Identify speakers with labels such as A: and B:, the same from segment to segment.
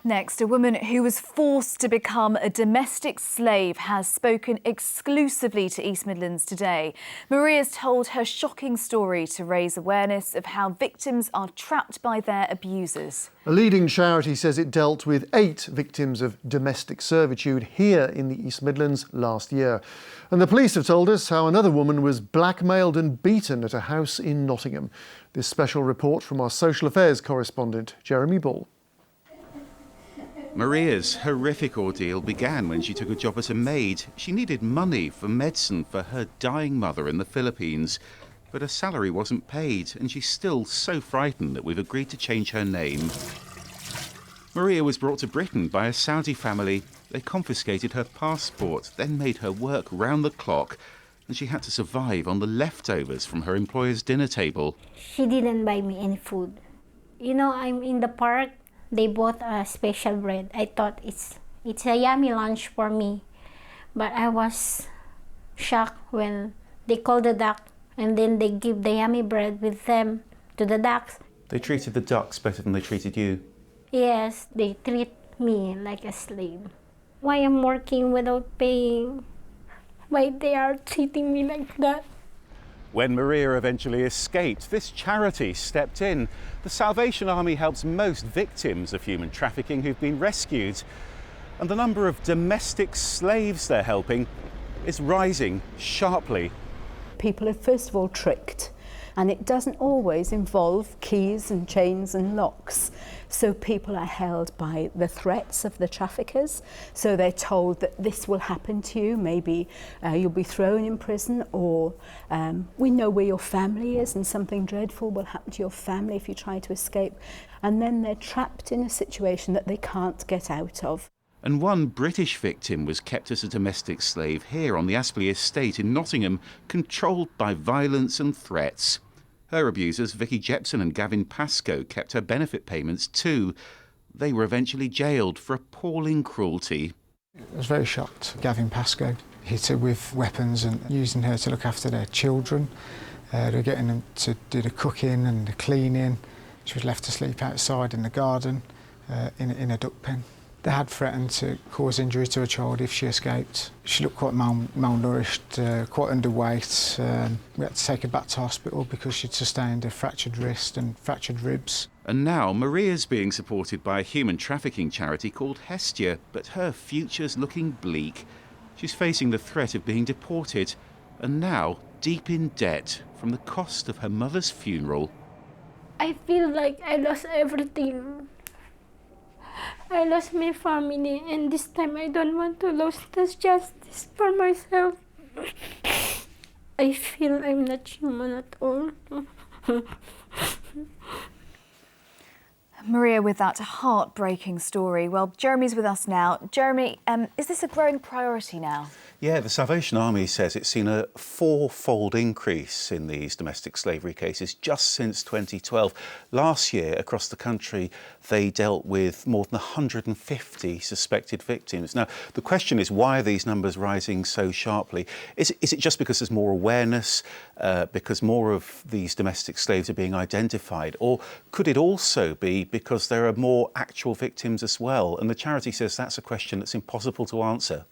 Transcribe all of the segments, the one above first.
A: Next, a woman who was forced to become a domestic slave has spoken exclusively to East Midlands Today. Maria's told her shocking story to raise awareness of how victims are trapped by their abusers.
B: A leading charity says it dealt with 8 victims of domestic servitude here in the East Midlands last year. And the police have told us how another woman was blackmailed and beaten at a house in Nottingham. This special report from our social affairs correspondent, Jeremy Ball.
C: Maria's horrific ordeal began when she took a job as a maid. She needed money for medicine for her dying mother in the Philippines, but her salary wasn't paid, and she's still so frightened that we've agreed to change her name. Maria was brought to Britain by a Saudi family. They confiscated her passport, then made her work round the clock, and she had to survive on the leftovers from her employer's dinner table.
D: She didn't buy me any food. You know, I'm in the park. They bought a special bread. I thought it's a yummy lunch for me. But I was shocked when they called the duck and then they give the yummy bread with them to the ducks.
C: They treated the ducks better than they treated you?
D: Yes, they treat me like a slave. Why I'm working without paying? Why they are treating me like that?
C: When Maria eventually escaped, this charity stepped in. The Salvation Army helps most victims of human trafficking who've been rescued. And the number of domestic slaves they're helping is rising sharply.
E: People are first of all tricked, and it doesn't always involve keys and chains and locks. So people are held by the threats of the traffickers. So they're told that this will happen to you. Maybe you'll be thrown in prison, or we know where your family is and something dreadful will happen to your family if you try to escape. And then they're trapped in a situation that they can't get out of.
C: And one British victim was kept as a domestic slave here on the Aspley estate in Nottingham, controlled by violence and threats. Her abusers, Vicky Jepson and Gavin Pascoe, kept her benefit payments too. They were eventually jailed for appalling cruelty.
F: I was very shocked. Gavin Pascoe hit her with weapons and using her to look after their children. They were getting them to do the cooking and the cleaning. She was left to sleep outside in the garden in a duck pen. They had threatened to cause injury to a child if she escaped. She looked quite malnourished, quite underweight. We had to take her back to hospital because she'd sustained a fractured wrist and fractured ribs.
C: And now Maria's being supported by a human trafficking charity called Hestia, but her future's looking bleak. She's facing the threat of being deported, and now deep in debt from the cost of her mother's funeral.
D: I feel like I lost everything. I lost my family, and this time I don't want to lose this justice for myself. I feel I'm not human at all.
A: Maria, with that heartbreaking story. Well, Jeremy's with us now. Jeremy, is this a growing priority now?
C: Yeah, the Salvation Army says it's seen a 4-fold increase in these domestic slavery cases just since 2012. Last year, across the country, they dealt with more than 150 suspected victims. Now, the question is, why are these numbers rising so sharply? Is it just because there's more awareness, because more of these domestic slaves are being identified? Or could it also be because there are more actual victims as well? And the charity says that's a question that's impossible to answer.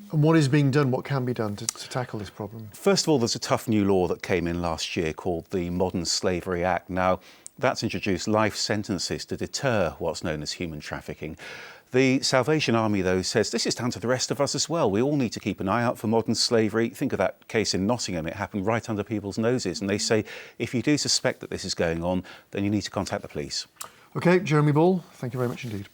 B: And what is being done, what can be done to tackle this problem?
C: First of all, there's a tough new law that came in last year called the Modern Slavery Act. Now, that's introduced life sentences to deter what's known as human trafficking. The Salvation Army, though, says this is down to the rest of us as well. We all need to keep an eye out for modern slavery. Think of that case in Nottingham. It happened right under people's noses. And they say if you do suspect that this is going on, then you need to contact the police.
B: OK, Jeremy Ball, thank you very much indeed.